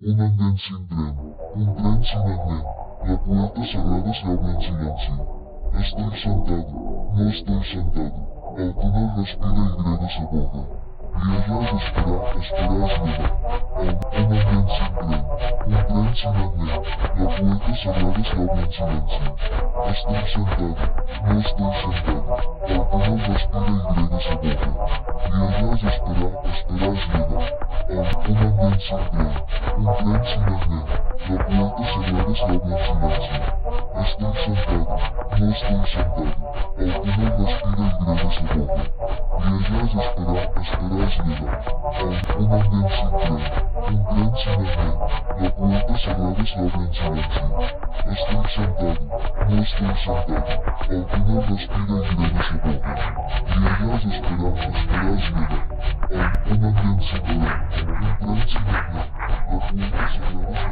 Un ambient sin tren, un tren sin andén. La puerta cerrada se abre en silencio. Estoy sentado, no estoy sentado. El túnel respira y Greg se boga. Y ella es esperar es llegar. Un ambient sin tren, un tren sin andén. La puerta cerrada se abre en silencio. Estoy sentado, no estoy sentado. El túnel respira y Greg se boga. Y ella es esperar llegar. Un ambient sin tren, un tren sin andén. La puerta cerrada se abre en silencio. Estoy sentado, no estoy sentado. El túnel respira y Greg se boga. Y ella es esperar llegar. Un ambient sin tren, un tren sin andén. La puerta cerrada se abre en silencio. Estoy sentado, no estoy sentado. El túnel respira y Greg se boga. Y ella es esperar llegar. Un ambient sin tren, un tren sin andén. La puerta cerrada se